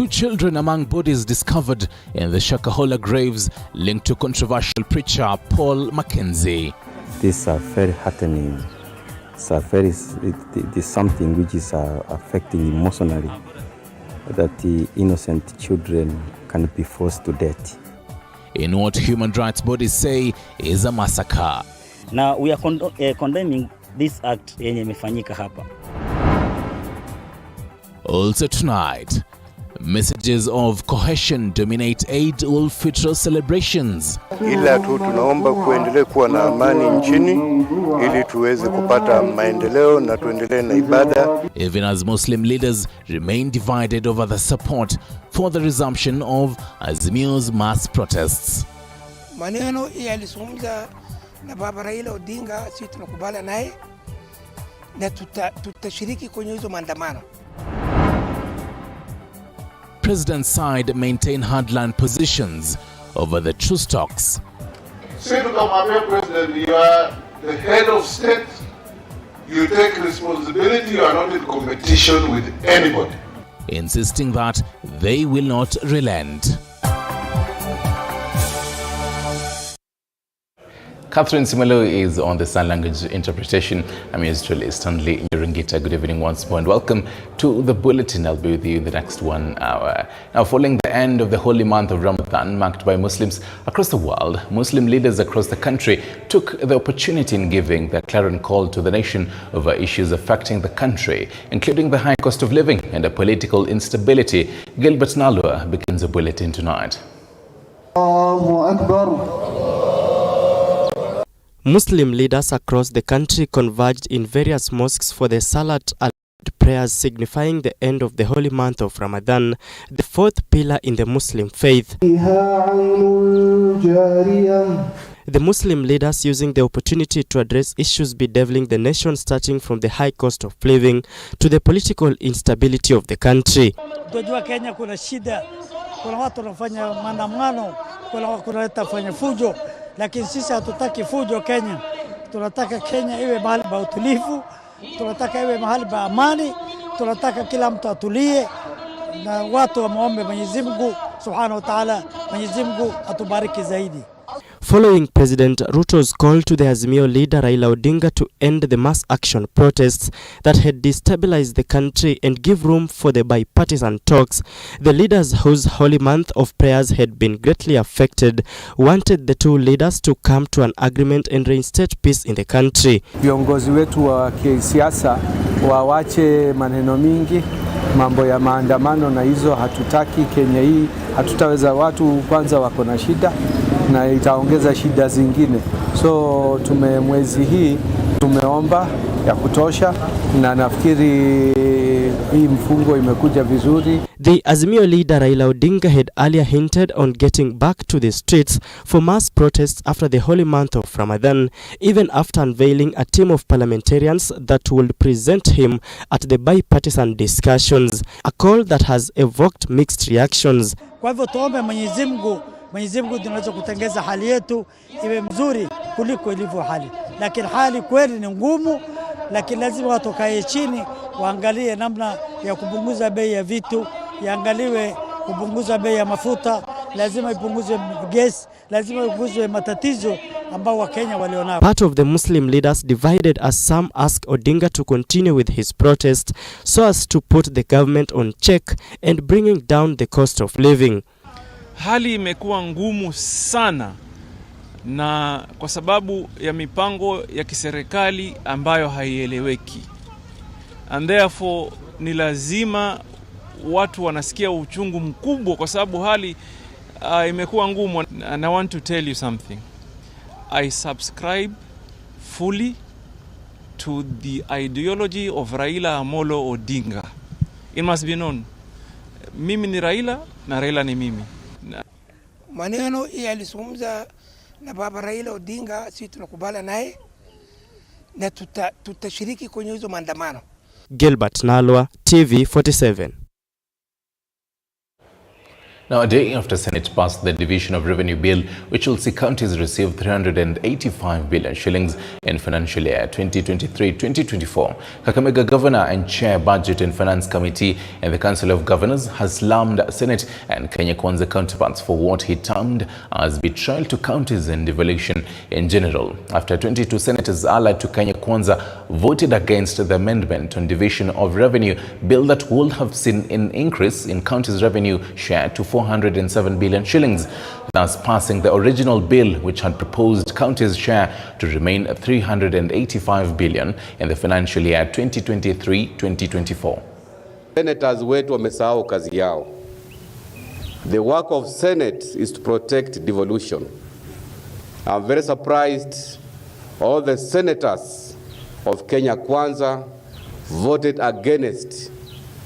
2 children among bodies discovered in the Shakahola graves linked to controversial preacher Paul Mackenzie. These are very heartening. It is something which is affecting emotionally, that the innocent children can be forced to death. In what human rights bodies say is a massacre. Now we are condemning this act yenye imefanyika hapa. Also tonight, messages of cohesion dominate Eid-ul-Fitr celebrations. Ila tu tunaomba kuendelee kuwa na amani nchini ili tuweze kupata maendeleo na tuendelee na ibada. Even as Muslim leaders remain divided over the support for the resumption of Azimio's mass protests. Maneno yalizungumza na Baba Raila Odinga, sisi tunakubali naye na tutashiriki kwenye hizo maandamano. President's side maintain hardline positions over the truce talks. Say to the President, you are the head of state, you take responsibility, you are not in competition with anybody. Insisting that they will not relent. Catherine Simelo is on the sign language interpretation. I'm your journalist Stanley Nyurungita. Good evening once more and welcome to the bulletin. I'll be with you in the next 1 hour. Now, following the end of the holy month of Ramadan marked by Muslims across the world, Muslim leaders across the country took the opportunity in giving their clarion call to the nation over issues affecting the country, including the high cost of living and the political instability. Gilbert Nalua begins the bulletin tonight. Allahu Akbar. Muslim leaders across the country converged in various mosques for the Salat al-prayers signifying the end of the holy month of Ramadan, the 4th pillar in the Muslim faith. The Muslim leaders using the opportunity to address issues bedeviling the nation, starting from the high cost of living to the political instability of the country. Tunajua Kenya kuna shida, kuna watu wanafanya maandamano, kuna watu wanafanya fujo. Lakini sisi hatutaki fujo Kenya. Tunataka Kenya iwe mahali pa utulivu, tunataka iwe mahali pa amani, tunataka kila mtu atulie na watu waombe Mwenyezi Mungu Subhanahu wa Ta'ala, Mwenyezi Mungu atubariki zaidi. Following President Ruto's call to the Azimio leader Raila Odinga to end the mass action protests that had destabilized the country and give room for the bipartisan talks, the leaders whose holy month of prayers had been greatly affected wanted the two leaders to come to an agreement and reinstate peace in the country. Viongozi wetu wa kisiasa waache maneno mingi, mambo ya maandamano na hizo hatutaki. Kenya hii hatutaweza, watu kwanza wako na shida na itaongeza shida zingine. So mwezi hii tumeomba ya kutosha na nafikiri hii mfungo imekuja vizuri. The Azimio leader Raila Odinga had earlier hinted on getting back to the streets for mass protests after the holy month of Ramadan, even after unveiling a team of parliamentarians that would present him at the bipartisan discussions, a call that has evoked mixed reactions. Kwa hivyo tuombe Mwenyezi Mungu tunaweza kutengeza hali yetu iwe mzuri kuliko ilivyo hali. Lakini hali kweli ni ngumu, lakini lazima watu kae chini waangalie namna ya kupunguza bei ya vitu, yaangaliwe kupunguza bei ya mafuta, lazima ipunguzwe gas, lazima ipunguzwe matatizo ambao Wakenya walionao. Part of the Muslim leaders divided as some asked Odinga to continue with his protest so as to put the government on check and bringing down the cost of living. Hali imekuwa ngumu sana na kwa sababu ya mipango ya kiserikali ambayo haieleweki. And therefore ni lazima watu wanasikia uchungu mkubwa kwa sababu hali imekuwa ngumu. And I want to tell you something. I subscribe fully to the ideology of Raila Amolo Odinga. It must be known. Mimi ni Raila na Raila ni mimi. Maneno yalizungumza na Baba Raila Odinga, sisi tunakubali naye na tutashiriki kwenye hizo maandamano. Gilbert Nalua, TV 47. Now, a day after Senate passed the Division of Revenue Bill, which will see counties receive 385 billion shillings in financial year 2023-2024, Kakamega Governor and Chair Budget and Finance Committee and the Council of Governors has slammed Senate and Kenya Kwanza counterparts for what he termed as betrayal to counties and devolution in general. After 22 senators allied to Kenya Kwanza voted against the amendment on Division of Revenue Bill that would have seen an increase in counties' revenue share to 407 billion shillings, thus passing the original bill, which had proposed counties' share to remain at 385 billion in the financial year 2023-2024. Senators wetu wamesahau kazi yao. The work of Senate is to protect devolution. I'm very surprised all the senators of Kenya Kwanza voted against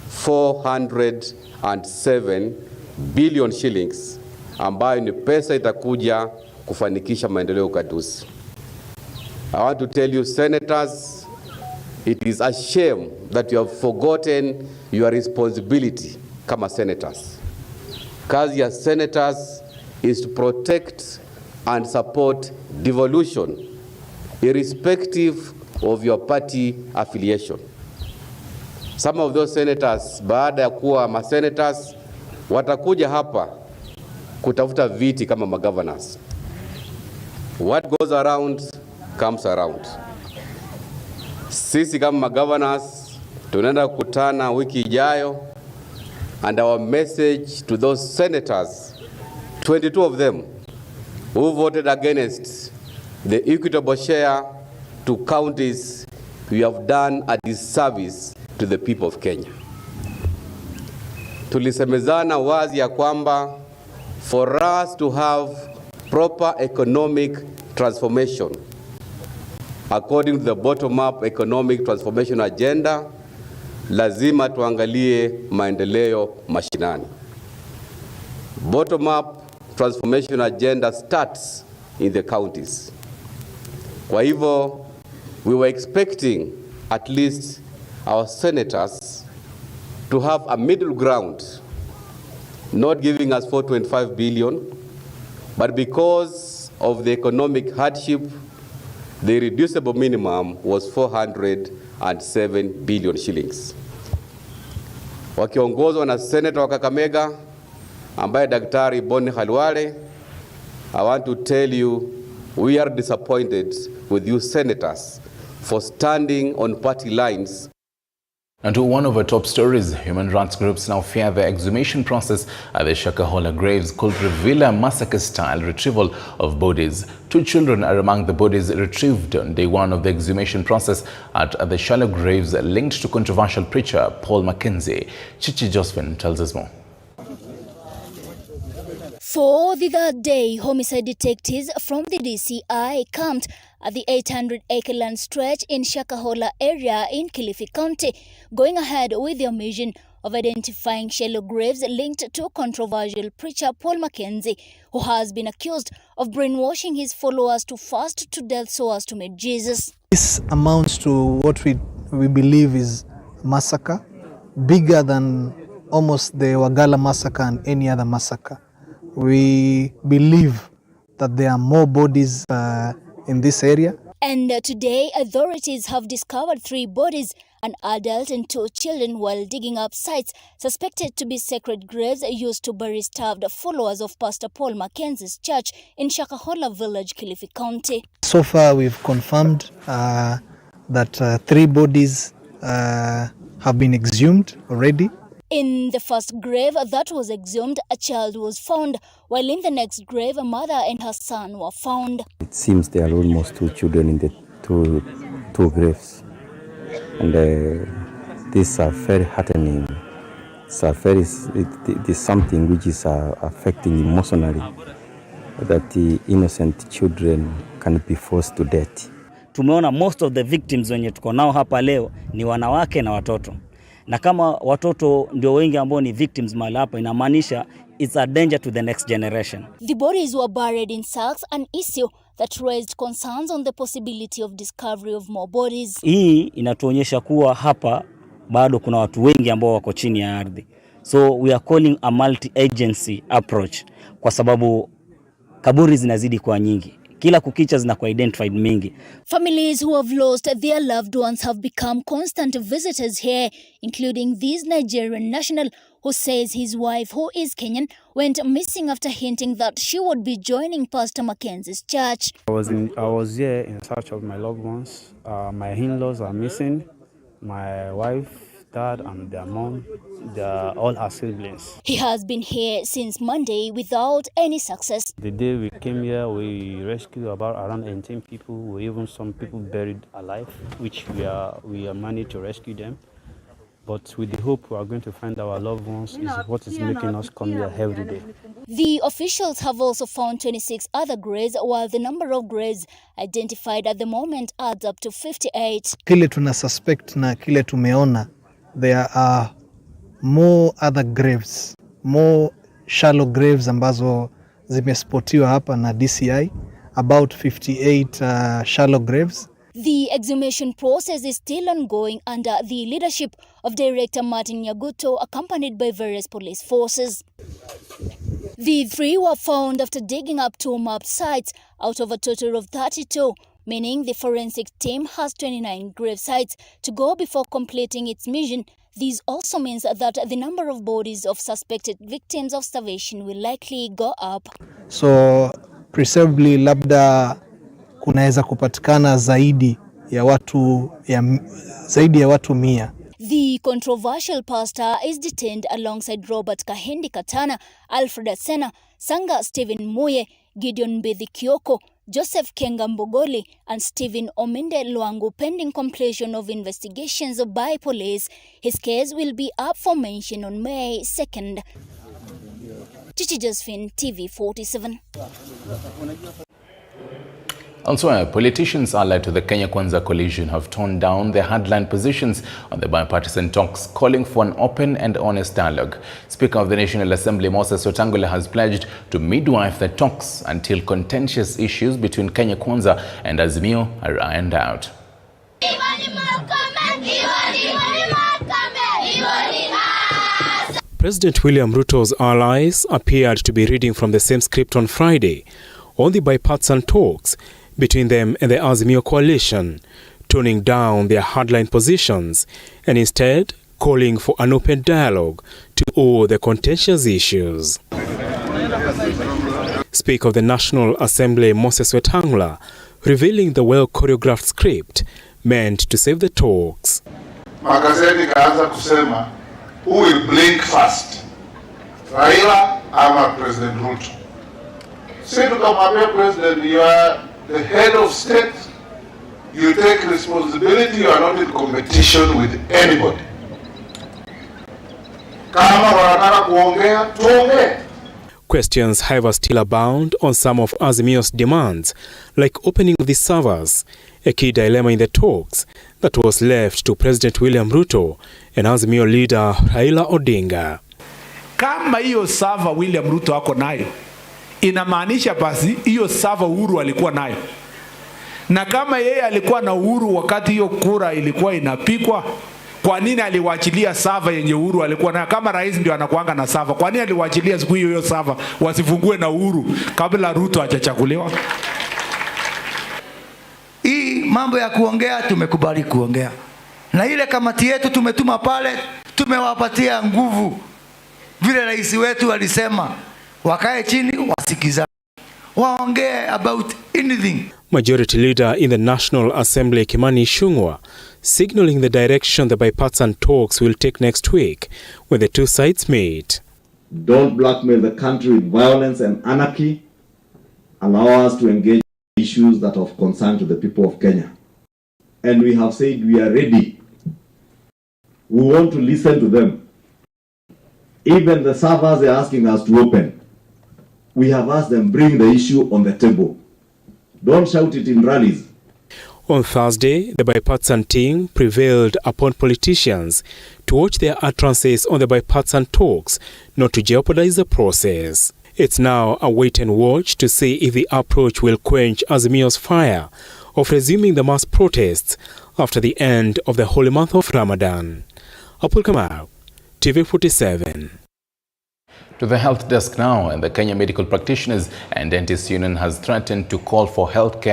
407 billion shillings ambayo ni pesa itakuja kufanikisha maendeleo katusi. I want to tell you, senators, it is a shame that you have forgotten your responsibility kama senators. Kazi ya senators is to protect and support devolution irrespective of your party affiliation. Some of those senators, baada ya kuwa ma-senators, watakuja hapa kutafuta viti kama ma-governors. What goes around comes around. Sisi kama ma-governors tunaenda kukutana wiki ijayo, and our message to those senators, 22 of them, who voted against the equitable share to counties, we have done a disservice to the people of Kenya. Tulisemezana wazi ya kwamba for us to have proper economic transformation according to the bottom-up economic transformation agenda, lazima tuangalie maendeleo mashinani. Bottom-up transformation agenda starts in the counties. Kwa hivyo, we were expecting at least our senators to have a middle ground, not giving us 425 billion, but because of the economic hardship, the reducible minimum was 407 billion shillings. Wakiongozwa na Senator wa Kakamega ambaye Daktari Boni Khalwale, I want to tell you, we are disappointed with you senators for standing on party lines. And to one of our top stories, human rights groups now fear the exhumation process at the Shakahola graves could reveal a massacre-style retrieval of bodies. 2 children are among the bodies retrieved on day 1 of the exhumation process at the shallow graves linked to controversial preacher Paul Mackenzie. Chichi Josephine tells us more. For the third day, homicide detectives from the DCI camped at the 800-acre land stretch in Shakahola area in Kilifi County, going ahead with their mission of identifying shallow graves linked to controversial preacher Paul Mackenzie, who has been accused of brainwashing his followers to fast to death so as to meet Jesus. This amounts to what we believe is massacre, bigger than almost the Wagala massacre and any other massacre. We believe that there are more bodies in this area. And today, authorities have discovered 3 bodies, an adult and 2 children, while digging up sites suspected to be sacred graves used to bury starved followers of Pastor Paul Mackenzie's church in Shakahola village, Kilifi County. So far, we've confirmed that 3 bodies have been exhumed already. In the first grave that was exhumed, a child was found, while in the next grave, a mother and her son were found. It seems there are almost 2 children in the two graves. And these are very heartening. It is something which is affecting emotionally, that the innocent children can be forced to death. Tumeona most of the victims wenye tuko nao hapa leo ni wanawake na watoto. Na kama watoto ndio wengi ambao ni victims mahali hapa, inamaanisha it's a danger to the next generation. The bodies were buried in sacks, an issue that raised concerns on the possibility of discovery of more bodies. Hii inatuonyesha kuwa hapa bado kuna watu wengi ambao wako chini ya ardhi. So we are calling a multi-agency approach kwa sababu kaburi zinazidi kwa nyingi. Kila kukicha zinakuwa identified mingi. Families who have lost their loved ones have become constant visitors here, including this Nigerian national who says his wife, who is Kenyan, went missing after hinting that she would be joining Pastor Mackenzie's church. I was here in search of my loved ones. My in-laws are missing. My wife, dad, and their mom, they're all our siblings. He has been here since Monday without any success. The day we came here, we rescued about around 18 people. We even some people buried alive, which we are managed to rescue them. But with the hope we are going to find our loved ones is what is making us come here every day. The officials have also found 26 other graves, while the number of graves identified at the moment adds up to 58. Kile tuna suspect na kile tumeona, there are more other graves, more shallow graves ambazo zimesportiwa hapa na DCI, about 58 shallow graves. The exhumation process is still ongoing under the leadership of Director Martin Nyaguto, accompanied by various police forces. The 3 were found after digging up 2 mapped sites out of a total of 32, meaning the forensic team has 29 grave sites to go before completing its mission. This also means that the number of bodies of suspected victims of starvation will likely go up. So, preferably labda kunaweza kupatikana zaidi ya watu 100. The controversial pastor is detained alongside Robert Kahendi Katana, Alfred Sena, Sanga Stephen Muye, Gideon Bethi Kioko, Joseph Kenga Mbogoli, and Stephen Ominde Lwangu pending completion of investigations by police. His case will be up for mention on May 2nd. Chichi Josephine, TV47. Elsewhere, politicians allied to the Kenya Kwanza coalition have torn down their hardline positions on the bipartisan talks, calling for an open and honest dialogue. Speaker of the National Assembly, Moses Wetangula, has pledged to midwife the talks until contentious issues between Kenya Kwanza and Azimio are ironed out. President William Ruto's allies appeared to be reading from the same script on Friday on the bipartisan talks between them and the Azimio coalition, toning down their hardline positions and instead calling for an open dialogue to all the contentious issues. Speaker of the National Assembly, Moses Wetangula, revealing the well-choreographed script meant to save the talks. Magazeti kaanza kusema, who will blink first? Raila ama President Ruto? Say to the President, you are the head of state, you take responsibility, you are not in competition with anybody. Kama wanataka kuongea, tuongee. Questions, however, still abound on some of Azimio's demands, like opening of the servers, a key dilemma in the talks that was left to President William Ruto and Azimio leader Raila Odinga. Kama hiyo server William Ruto ako nayo, inamaanisha basi hiyo server Uhuru alikuwa nayo. Na kama yeye alikuwa na Uhuru wakati hiyo kura ilikuwa inapikwa, kwa nini aliwachilia server yenye Uhuru alikuwa nayo? Kama rais ndio anakuanga na server, kwa nini aliwachilia siku hiyo server wasifungue na Uhuru kabla Ruto hajachaguliwa? Hii mambo ya kuongea tumekubali kuongea. Na ile kamati yetu tumetuma pale, tumewapatia nguvu. Vile rais wetu alisema, wakae chini wasikiza. Waongee about anything. Majority Leader in the National Assembly, Kimani Ichung'wah, signaling the direction the bipartisan talks will take next week when the two sides meet. Don't blackmail the country with violence and anarchy. Allow us to engage issues that are of concern to the people of Kenya. And we have said we are ready. We want to listen to them. Even the servers they are asking us to open, we have asked them bring the issue on the table. Don't shout it in rallies. On Thursday, the bipartisan team prevailed upon politicians to watch their utterances on the bipartisan talks, not to jeopardize the process. It's now a wait and watch to see if the approach will quench Azimio's fire of resuming the mass protests after the end of the holy month of Ramadan. Apul Kamau, TV47. To the health desk now, and the Kenya Medical Practitioners and Dentists Union has threatened to call for health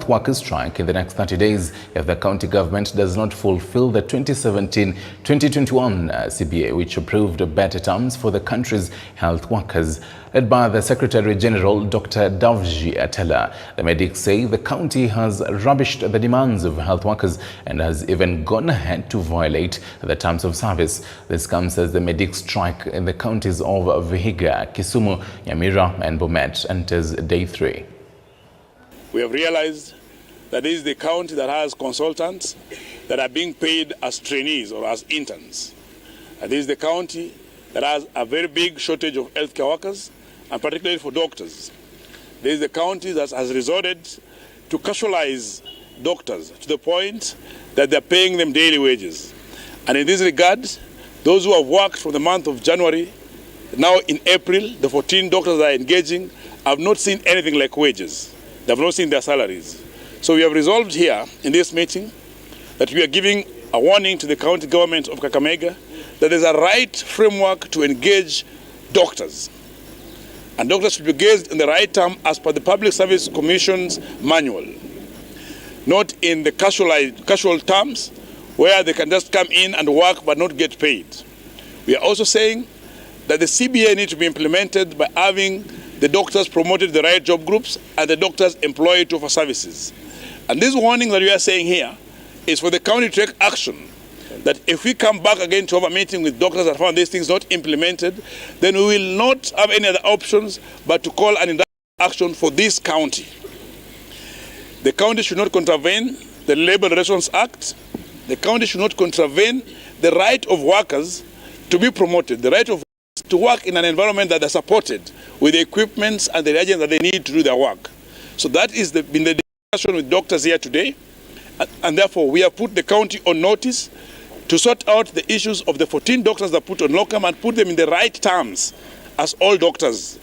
workers strike in the next 30 days if the county government does not fulfill the 2017-2021 CBA, which approved better terms for the country's health workers. Led by the Secretary General, Dr. Davji Atela, the medics say the county has rubbished the demands of health workers and has even gone ahead to violate the terms of service. This comes as the medics strike in the counties of Vihiga, Kisumu, Nyamira and Bomet enters day 3. We have realized that this is the county that has consultants that are being paid as trainees or as interns. And this is the county that has a very big shortage of healthcare workers, and particularly for doctors. This is the county that has resorted to casualize doctors to the point that they're paying them daily wages. And in this regard, those who have worked from the month of January, now in April, the 14 doctors that are engaging have not seen anything like wages. They have not seen their salaries. So we have resolved here in this meeting that we are giving a warning to the county government of Kakamega that there's a right framework to engage doctors. And doctors should be engaged in the right term as per the Public Service Commission's manual, not in the casual terms where they can just come in and work but not get paid. We are also saying that the CBA needs to be implemented by having the doctors promoted to the right job groups and the doctors employed to offer services. And this warning that we are saying here is for the county to take action, that if we come back again to have a meeting with doctors that found these things not implemented, then we will not have any other options but to call an action for this county. The county should not contravene the Labor Relations Act. The county should not contravene the right of workers to be promoted, the right of workers to work in an environment that is supported with the equipments and the reagents that they need to do their work. So that is been the discussion with doctors here today, and therefore we have put the county on notice to sort out the issues of the 14 doctors that put on locum and put them in the right terms as all doctors.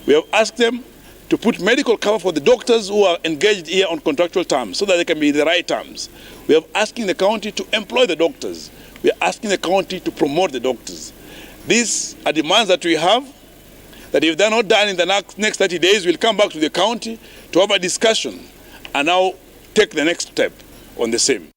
We have asked them to put medical cover for the doctors who are engaged here on contractual terms so that they can be in the right terms. We are asking the county to employ the doctors. We are asking the county to promote the doctors. These are demands that we have, that if they're not done in the next 30 days, we'll come back to the county to have a discussion and now take the next step on the same.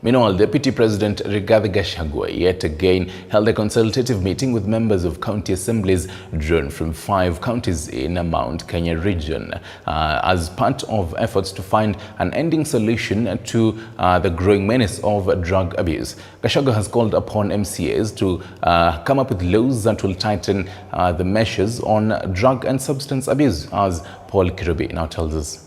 Meanwhile, Deputy President Rigathi Gachagua yet again held a consultative meeting with members of county assemblies drawn from 5 counties in a Mount Kenya region as part of efforts to find an ending solution to the growing menace of drug abuse. Gachagua has called upon MCAs to come up with laws that will tighten the measures on drug and substance abuse, as Paul Kirubi now tells us.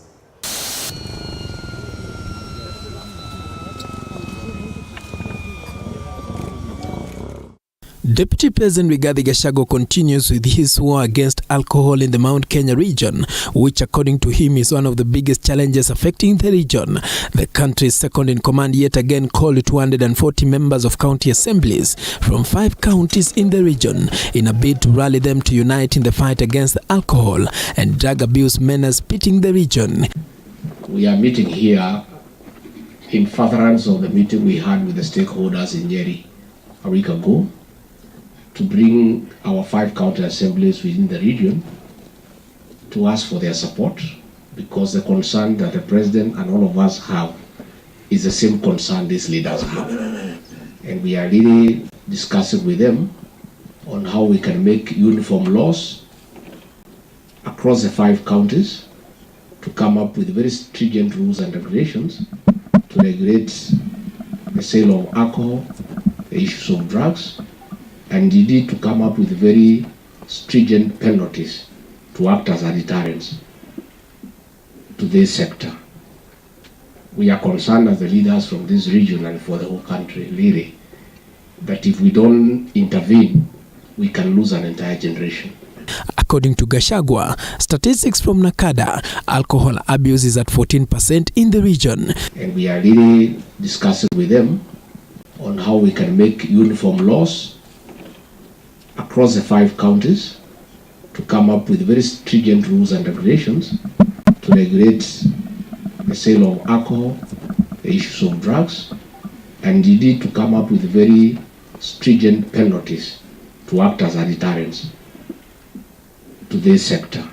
Deputy President Rigathi Gachagua continues with his war against alcohol in the Mount Kenya region, which according to him is one of the biggest challenges affecting the region. The country's second in command yet again called 240 members of county assemblies from 5 counties in the region in a bid to rally them to unite in the fight against the alcohol and drug abuse menace pitting the region. We are meeting here in furtherance of the meeting we had with the stakeholders in Nyeri a week ago, to bring our 5 county assemblies within the region to ask for their support, because the concern that the president and all of us have is the same concern these leaders have. And we are really discussing with them on how we can make uniform laws across the 5 counties to come up with very stringent rules and regulations to regulate the sale of alcohol, the issues of drugs, and indeed to come up with very stringent penalties to act as a deterrent to this sector. We are concerned as the leaders from this region and for the whole country, really, that if we don't intervene, we can lose an entire generation. According to Gachagua, statistics from NACADA, alcohol abuse is at 14% in the region. And we are really discussing with them on how we can make uniform laws across the 5 counties to come up with very stringent rules and regulations to regulate the sale of alcohol, the issues of drugs, and indeed to come up with very stringent penalties to act as a deterrent to this sector.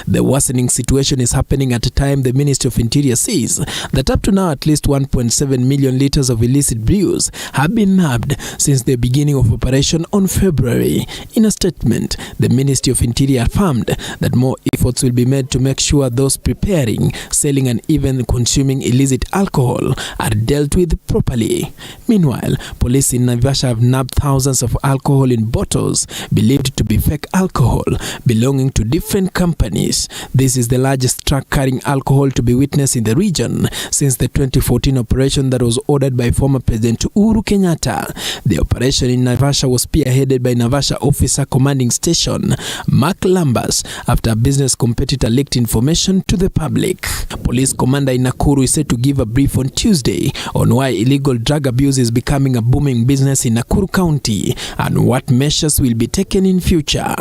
The worsening situation is happening at a time the Ministry of Interior says that up to now at least 1.7 million liters of illicit brews have been nabbed since the beginning of operation on February. In a statement, the Ministry of Interior affirmed that more efforts will be made to make sure those preparing, selling and even consuming illicit alcohol are dealt with properly. Meanwhile, police in Naivasha have nabbed thousands of alcohol in bottles believed to be fake alcohol belonging to different companies. This is the largest truck carrying alcohol to be witnessed in the region since the 2014 operation that was ordered by former President Uhuru Kenyatta. The operation in Naivasha was spearheaded by Naivasha Officer Commanding Station Mark Lambas after a business competitor leaked information to the public. Police Commander in Nakuru is set to give a brief on Tuesday on why illegal drug abuse is becoming a booming business in Nakuru County and what measures will be taken in future.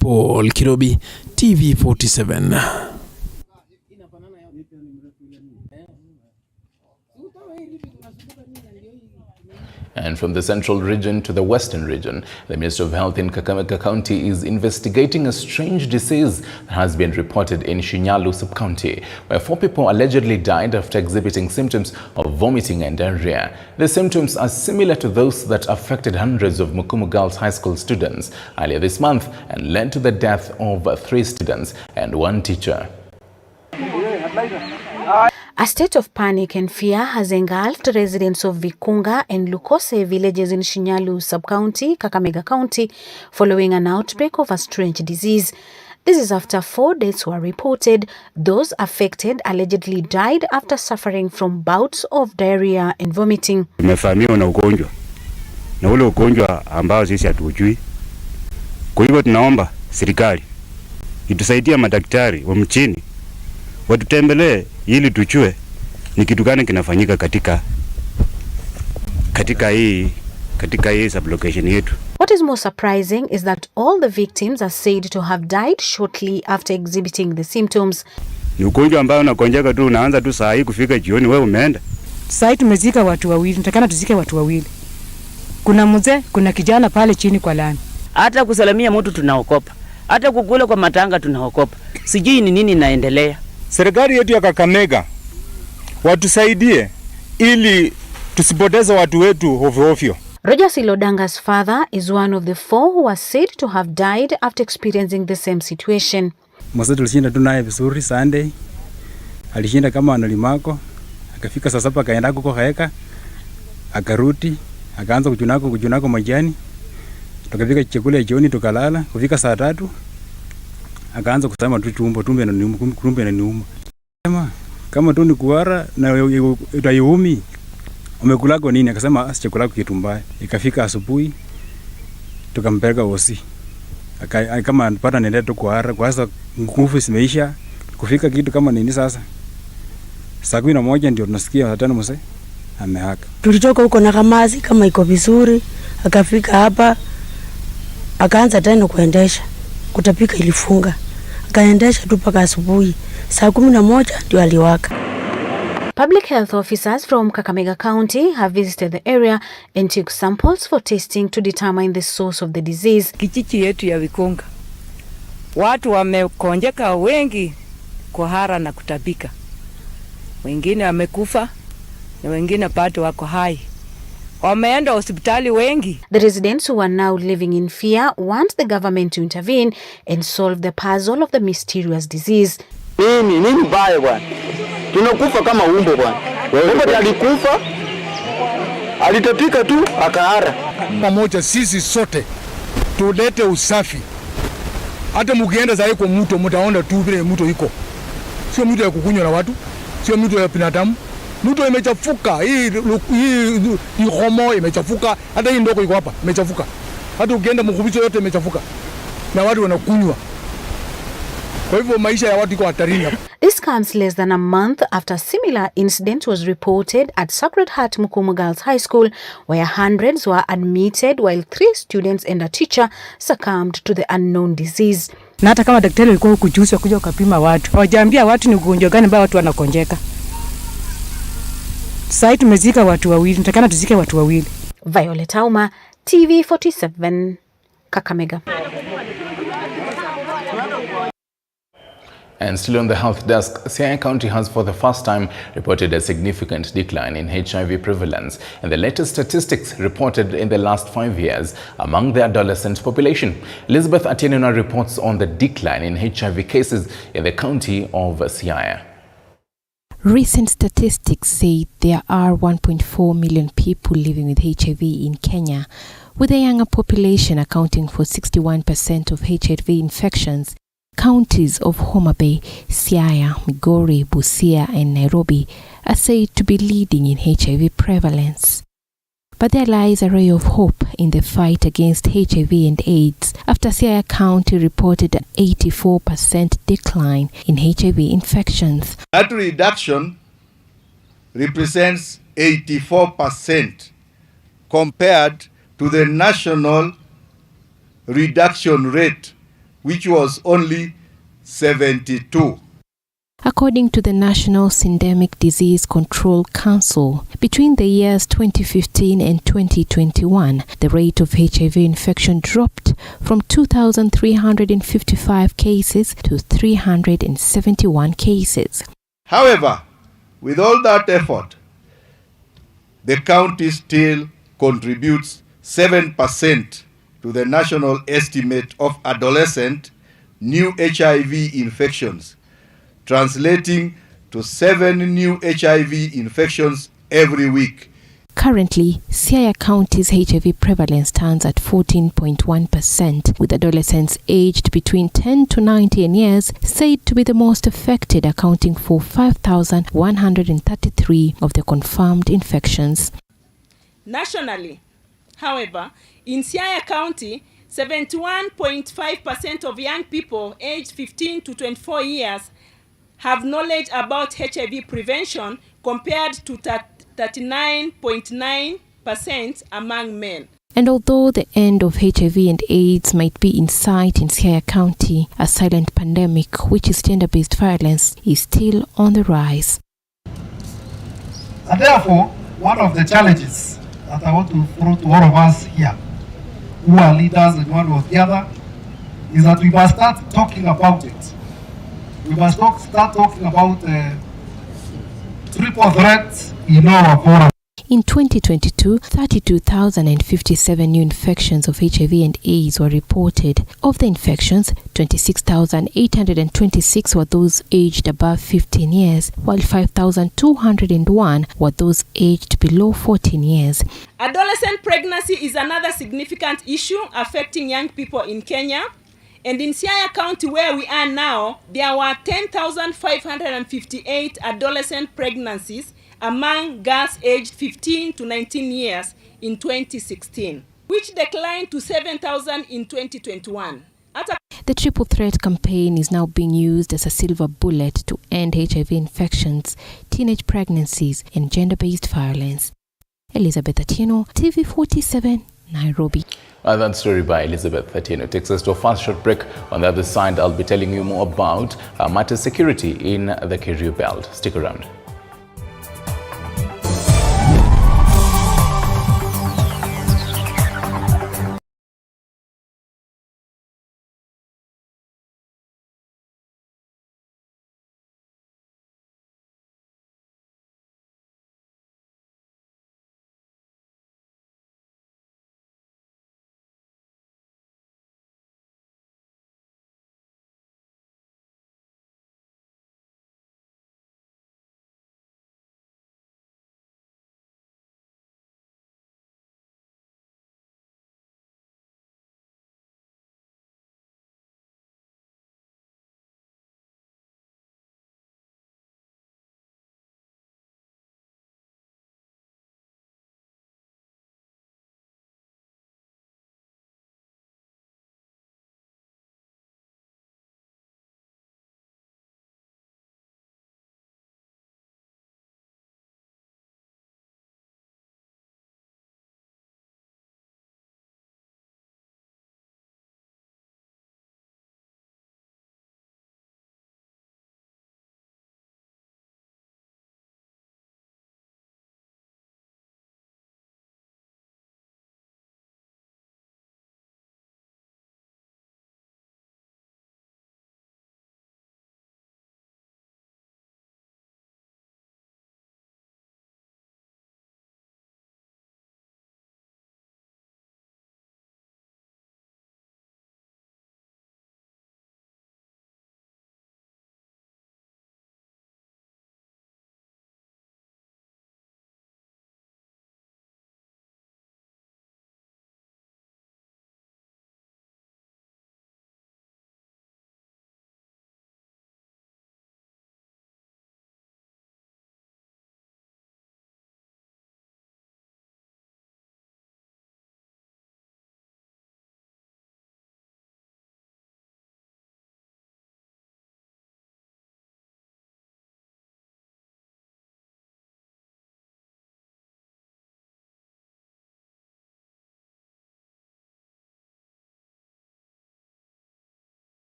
Paul Kirobi, TV47. And from the central region to the western region, the Ministry of Health in Kakamega County is investigating a strange disease that has been reported in Shinyalu sub-county, where 4 people allegedly died after exhibiting symptoms of vomiting and diarrhea. The symptoms are similar to those that affected hundreds of Mukumu Girls High School students earlier this month and led to the death of 3 students and 1 teacher. A state of panic and fear has engulfed residents of Vikunga and Lukose villages in Shinyalu sub-county, Kakamega County, following an outbreak of a strange disease. This is after 4 deaths were reported. Those affected allegedly died after suffering from bouts of diarrhea and vomiting. Tumefahamiwa na ugonjwa. Na ule ugonjwa ambao sisi hatujui. Kwa hivyo tunaomba serikali itusaidie madaktari wa mchini watutembelee ili tuchue ni kitu gani kinafanyika katika hii sublocation yetu. What is more surprising is that all the victims are said to have died shortly after exhibiting the symptoms. Ni ugonjwa ambao unakonjeka tu, unaanza tu saa hii kufika jioni wewe umeenda. Sasa tumezika watu wawili, tutakana tuzike watu wawili. Kuna mzee, kuna kijana pale chini kwa lami. Hata kusalamia mtu tunaokopa. Hata kukula kwa matanga tunaokopa. Sijui ni nini naendelea. Serikali yetu ya Kakamega watusaidie ili tusipoteze watu wetu ovyo. Roger Silodanga's father is one of the 4 who are said to have died after experiencing the same situation. Mwanzo tulishinda tu naye vizuri Sunday. Alishinda kama analimako, akafika saa 7 akaenda huko Haeka, akarudi, akaanza kujunako majani. Tukafika chakula jioni tukalala, kufika saa 3 akaanza kusema tu tumbo inaniuma. Kama tu ni kuhara na utaiumi umekulako nini? Akasema asichakula kitumbaya. Ikafika asubuhi tukampeleka hosi. Kama anapata nenda tu kuhara, kwa sasa nguvu zimeisha. Kufika kitu kama nini sasa? Saa 11 ndio tunasikia hatana mse amehaka. Tulitoka huko na Kamazi kama iko vizuri, akafika hapa akaanza tena kuendesha. Kutapika ilifunga. Akaendesha tu mpaka asubuhi. Saa 11 ndio aliwaka. Public health officers from Kakamega County have visited the area and took samples for testing to determine the source of the disease. Kijiji yetu ya Vikunga, watu wamekonjeka wengi kuhara na kutapika. Wengine wamekufa na wengine bado wako hai. Wameenda hospitali wengi. The residents who are now living in fear want the government to intervene and solve the puzzle of the mysterious disease. Nini mbaya bwana? Tunakufa kama umbo bwana. Umbo alikufa, alitapika tu akahara. Pamoja sisi sote tulete usafi. Hata mkienda zaidi kwa mto mtaona tu vile mto iko. Sio mto ya kukunywa na watu, sio mto ya binadamu. Mto imechafuka, hii homo imechafuka, hata hii ndoko iko hapa imechafuka. Hata ukienda mkubicho yote imechafuka. Na watu wanakunywa. Kwa hivyo maisha ya watu iko hatarini hapa. This comes less than a month after a similar incident was reported at Sacred Heart Mukumu Girls High School, where hundreds were admitted while 3 students and a teacher succumbed to the unknown disease. Na hata kama daktari alikuwa huku juzi kuja kupima watu, hawajaambia watu ni ugonjwa gani ambao watu wanakonjeka. Sasa tumezika watu wawili, tutakana tuzike watu wawili. Violet Auma, TV47, Kakamega. And still on the health desk, Siaya County has for the first time reported a significant decline in HIV prevalence in the latest statistics reported in the last 5 years among the adolescent population. Elizabeth Atienina reports on the decline in HIV cases in the county of Siaya. Recent statistics say there are 1.4 million people living with HIV in Kenya, with the younger population accounting for 61% of HIV infections. Counties of Homa Bay, Siaya, Migori, Busia and Nairobi are said to be leading in HIV prevalence. But there lies a ray of hope in the fight against HIV and AIDS after Siaya County reported an 84% decline in HIV infections. That reduction represents 84% compared to the national reduction rate, which was only 72. According to the National Syndemic Disease Control Council, between the years 2015 and 2021, the rate of HIV infection dropped from 2,355 cases to 371 cases. However, with all that effort, the county still contributes 7% to the national estimate of adolescent new HIV infections, translating to 7 new HIV infections every week. Currently, Siaya County's HIV prevalence stands at 14.1%, with adolescents aged between 10 to 19 years said to be the most affected, accounting for 5,133 of the confirmed infections. Nationally, however, in Siaya County, 71.5% of young people aged 15 to 24 years have knowledge about HIV prevention compared to 39.9% among men. And although the end of HIV and AIDS might be in sight in Siaya County, a silent pandemic, which is gender-based violence, is still on the rise. And therefore, one of the challenges that I want to throw to all of us here, who are leaders in one or the other, is that we must start talking about it. We must start talking about triple threats in our forum. In 2022, 32,057 new infections of HIV and AIDS were reported. Of the infections, 26,826 were those aged above 15 years, while 5,201 were those aged below 14 years. Adolescent pregnancy is another significant issue affecting young people in Kenya. And in Siaya County, where we are now, there were 10,558 adolescent pregnancies among girls aged 15 to 19 years in 2016, which declined to 7,000 in 2021. The triple threat campaign is now being used as a silver bullet to end HIV infections, teenage pregnancies, and gender-based violence. Elizabeth Atieno, TV47, Nairobi. That story by Elizabeth Atieno takes us to a fast short break. On the other side, I'll be telling you more about matter security in the Kerio Belt. Stick around.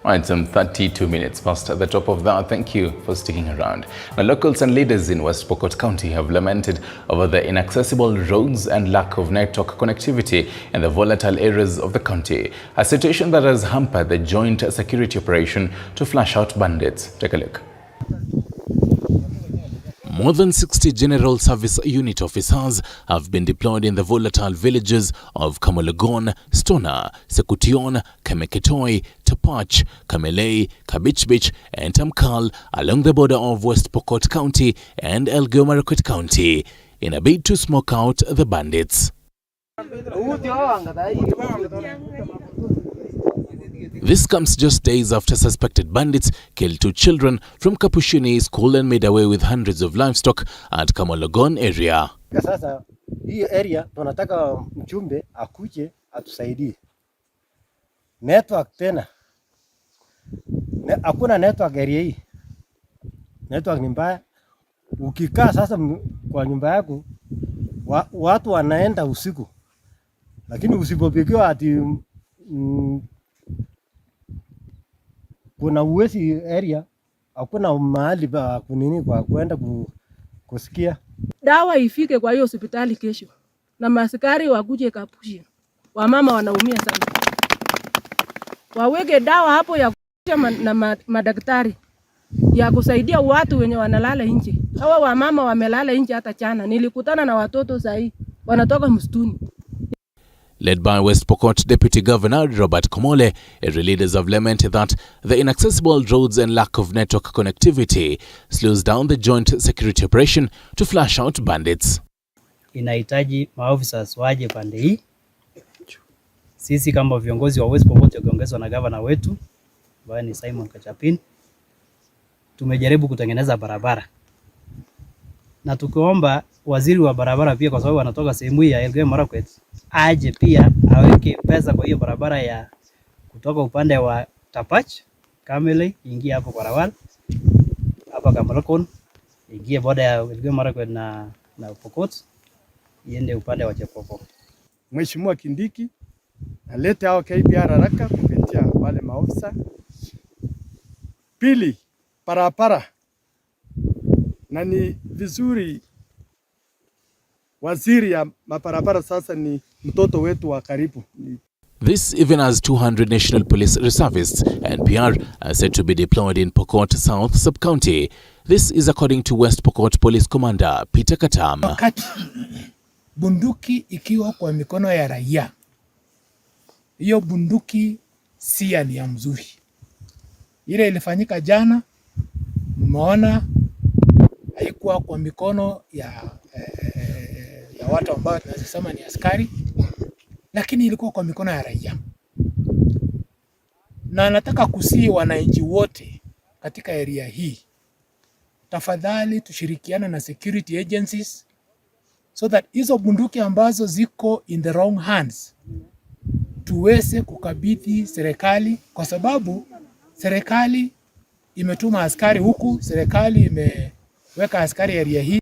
Right, some 32 minutes past the top of that. Thank you for sticking around. Now, locals and leaders in West Pokot County have lamented over the inaccessible roads and lack of network connectivity in the volatile areas of the county, a situation that has hampered the joint security operation to flush out bandits. Take a look. More than 60 General Service Unit officers have been deployed in the volatile villages of Kamologon, Stona, Sekution, Kameketoi, Tapach, Kamelei, Kabichbich, and Tamkal along the border of West Pokot County and Elgeyo Marakwet County in a bid to smoke out the bandits. This comes just days after suspected bandits killed 2 children from Kapushini school and made away with hundreds of livestock at Kamologon area. Sasa hii area tunataka mchumbe akuje atusaidie. Network tena. Hakuna network area hii. Network ni mbaya. Ukikaa sasa kwa nyumba yako watu wanaenda usiku. Lakini usipopikiwa ati kuna uwezi area, hakuna mahali pa kunini kwa kwenda kusikia. Dawa ifike kwa hiyo hospitali kesho. Na maaskari wakuje Kapushi. Wamama wanaumia sana. Waweke dawa hapo ya na madaktari ya kusaidia watu wenye wanalala nje. Hawa wamama wamelala nje hata jana. Nilikutana na watoto sahi wanatoka msituni. Led by West Pokot Deputy Governor Robert Komole, area leaders have lamented that the inaccessible roads and lack of network connectivity slows down the joint security operation to flush out bandits. Inahitaji maofisa waje pande hii. Sisi kama viongozi wa West Pokot wakiongezwa na governor wetu ambaye ni Simon Kachapin, tumejaribu kutengeneza barabara. Na tukiomba waziri wa barabara pia, kwa sababu anatoka sehemu ya Elgeyo Marakwet, aje pia aweke pesa kwa hiyo barabara ya kutoka upande wa Tapach, Kamelei, ingie hapo kwa Rawal, hapa Kamolokon, ingie boda ya Elgeyo Marakwet na Pokot, iende upande wa Chepoko. Mheshimiwa Kindiki alete hao KPR haraka kupitia wale maofisa. Pili, parapara. Na ni vizuri waziri ya maparapara sasa ni mtoto wetu wa karibu. This even as 200 National Police Reservists and PR are said to be deployed in Pokot South Sub-County. This is according to West Pokot Police Commander Peter Katam. Wakati bunduki ikiwa kwa mikono ya raia, hiyo bunduki si ya mzuri. Ile ilifanyika jana, mmeona haikuwa kwa mikono ya watu ambao tunasema ni askari, lakini ilikuwa kwa mikono ya raia. Na nataka kusii wananchi wote katika area hii, tafadhali tushirikiane na security agencies so that hizo bunduki ambazo ziko in the wrong hands tuweze kukabidhi serikali, kwa sababu serikali imetuma askari huku, serikali imeweka askari area hii.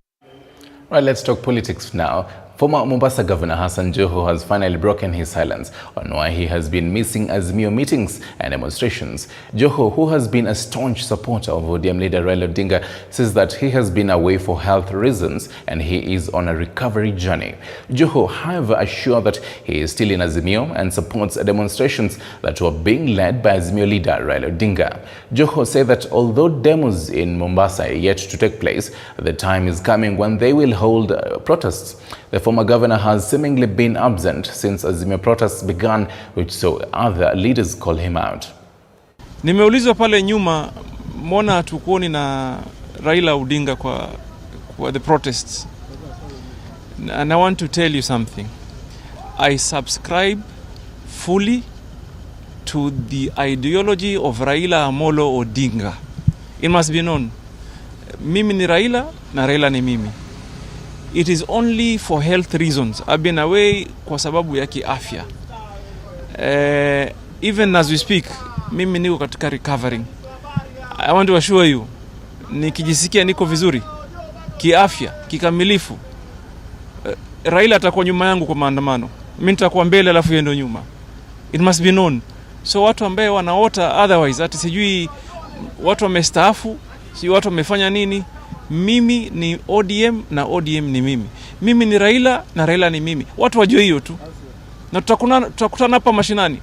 Right, let's talk politics now. Former Mombasa Governor Hassan Joho has finally broken his silence on why he has been missing Azimio meetings and demonstrations. Joho, who has been a staunch supporter of ODM leader Raila Odinga, says that he has been away for health reasons and he is on a recovery journey. Joho, however, assured that he is still in Azimio and supports demonstrations that were being led by Azimio leader Raila Odinga. Joho said that although demos in Mombasa are yet to take place, the time is coming when they will hold protests. The former governor has seemingly been absent since Azimio protests began, which saw other leaders call him out. Nimeulizwa pale nyuma, mbona hatukuoni na Raila Odinga kwa the protests? And I want to tell you something. I subscribe fully to the ideology of Raila Amolo Odinga. It must be known. Mimi ni Raila na Raila ni mimi. It is only for health reasons. I've been away kwa sababu ya kiafya. Even as we speak, mimi niko katika recovering. I want to assure you, nikijisikia niko vizuri kiafya, kikamilifu. Raila atakuwa nyuma yangu kwa maandamano. Mimi nitakuwa mbele alafu yeye ndo nyuma. It must be known. So watu ambaye wanaota otherwise, ati sijui watu wamestaafu, si watu wamefanya nini. Mimi ni ODM na ODM ni mimi. Mimi ni Raila na Raila ni mimi. Watu wajue hiyo tu. Na tutakutana hapa mashinani.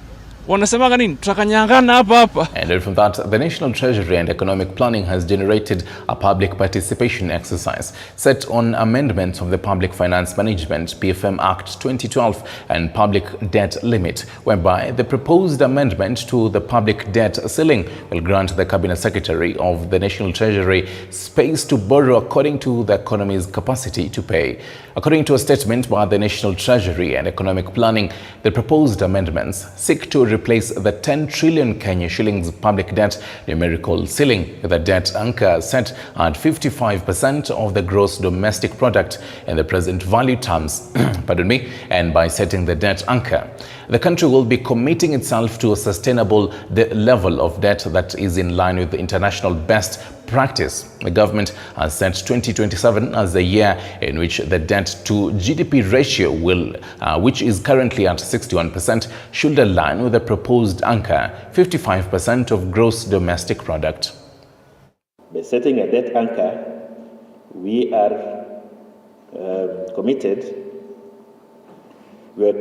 Wanasemaga nini? Tutakanyangana hapa. And from that, the National Treasury and Economic Planning has generated a public participation exercise set on amendments of the Public Finance Management PFM Act 2012 and public debt limit, whereby the proposed amendment to the public debt ceiling will grant the Cabinet Secretary of the National Treasury space to borrow according to the economy's capacity to pay. According to a statement by the National Treasury and Economic Planning, the proposed amendments seek to replace the 10 trillion Kenya shillings public debt numerical ceiling with a debt anchor set at 55% of the gross domestic product in the present value terms. Pardon me. And by setting the debt anchor, the country will be committing itself to a sustainable level of debt that is in line with the international best practice. The government has set 2027 as the year in which the debt to GDP ratio will, which is currently at 61%, should align with the proposed anchor, 55% of gross domestic product. By setting a debt anchor, we are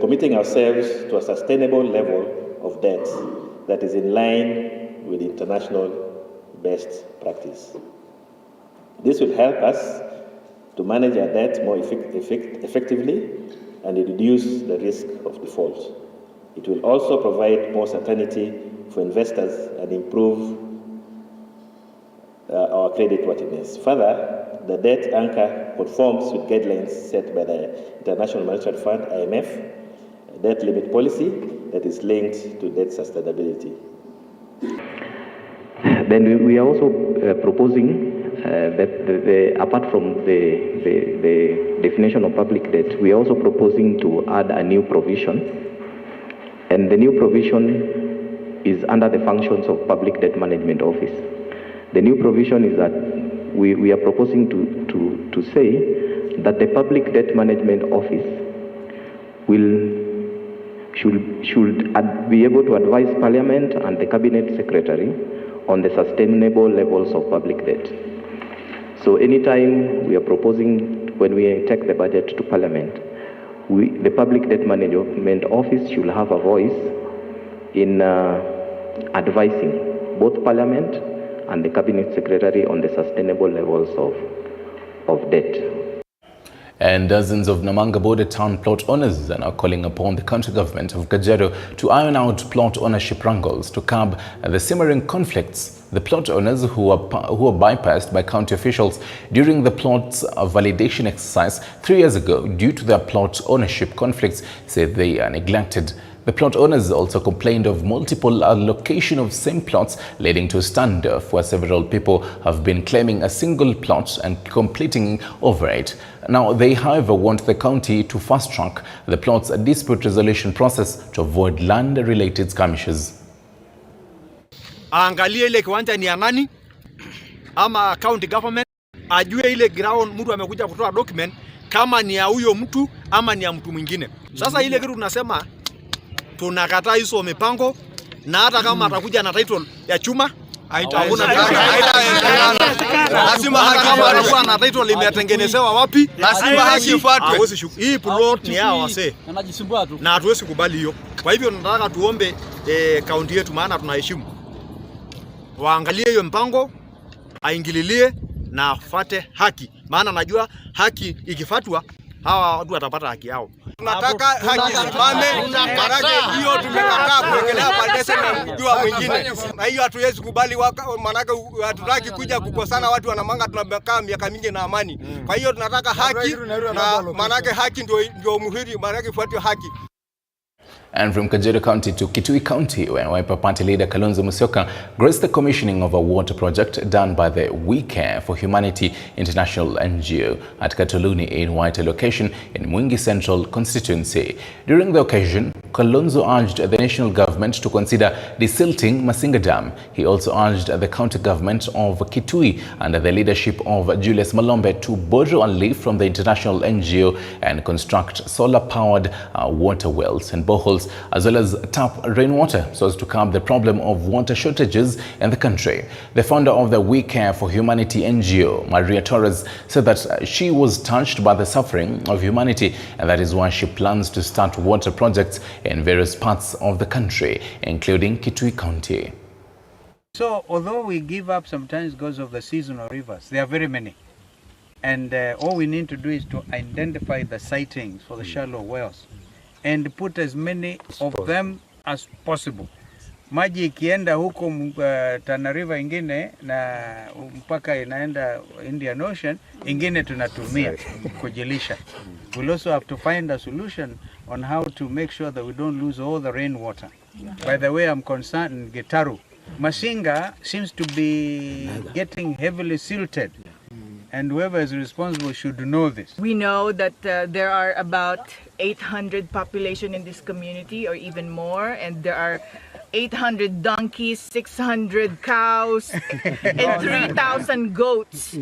committing ourselves to a sustainable level of debt that is in line with international best practice. This will help us to manage our debt more effectively and reduce the risk of default. It will also provide more certainty for investors and improve our creditworthiness. Further, the debt anchor conforms with guidelines set by the International Monetary Fund, IMF, a debt limit policy that is linked to debt sustainability. Then we are also proposing that apart from the definition of public debt, we are also proposing to add a new provision. And the new provision is under the functions of Public Debt Management Office. The new provision is that we are proposing to say that the Public Debt Management Office should be able to advise Parliament and the Cabinet Secretary on the sustainable levels of public debt. So anytime we are proposing, when we take the budget to Parliament, the Public Debt Management Office should have a voice in advising both Parliament and the Cabinet Secretary on the sustainable levels of debt. And dozens of Namanga border town plot owners are now calling upon the country government of Kajiado to iron out plot ownership wrangles to curb the simmering conflicts. The plot owners who are bypassed by county officials during the plot's validation exercise 3 years ago due to their plot ownership conflicts said they are neglected. The plot owners also complained of multiple allocation of same plots, leading to a standoff where several people have been claiming a single plot and completing over it. Now, they, however, want the county to fast-track the plot's dispute resolution process to avoid land-related skirmishes. Aangalie ile kiwanja ni ya nani ama county government, ajue ile ground mtu amekuja kutoa document kama ni ya huyo mtu ama ni ya mtu mwingine. Sasa ile kitu tunasema tunakataa hizo mipango, na hata kama atakuja na title ya chuma lazima kama atakuwa na title imetengenezewa wapi, lazima haki ifuatwe. Hii plot ni yao wase na hatuwezi kubali hiyo. Kwa hivyo tunataka tuombe county yetu, maana tunaheshimu, waangalie hiyo mpango, aingililie na afate haki, maana najua haki ikifatwa hawa watu watapata haki yao. Tunataka haki simame, maana hiyo tumekataa kuwekelea pande na kujua mwingine. Na hiyo hatuwezi kubali, maana hatutaki kuja kukosana watu wa Namanga, tunakaa miaka mingi na amani. Kwa hiyo tunataka haki, na maana haki ndio muhuri, maana ifuatwe haki. And from Kajiado County to Kitui County, where Wiper Party leader Kalonzo Musyoka graced the commissioning of a water project done by the We Care for Humanity International NGO at Katoluni in White location in Mwingi Central constituency. During the occasion, Kalonzo urged the national government to consider desilting Masinga Dam. He also urged the county government of Kitui under the leadership of Julius Malombe to borrow a leaf from the international NGO and construct solar-powered water wells and boreholes, as well as tap rainwater so as to curb the problem of water shortages in the country. The founder of the We Care for Humanity NGO, Maria Torres, said that she was touched by the suffering of humanity, and that is why she plans to start water projects in various parts of the country, including Kitui County. So, although we give up sometimes because of the seasonal rivers, there are very many. And all we need to do is to identify the sightings for the shallow wells and put as many of them as possible. Maji ikienda huko Tana River ingine na mpaka inaenda Indian Ocean, ingine tunatumia kujilisha. We'll also have to find a solution on how to make sure that we don't lose all the rainwater. By the way, I'm concerned in Gitaru. Masinga seems to be getting heavily silted, and whoever is responsible should know this. We know that there are about 800 population in this community, or even more, and there are 800 donkeys, 600 cows, and 3,000 goats.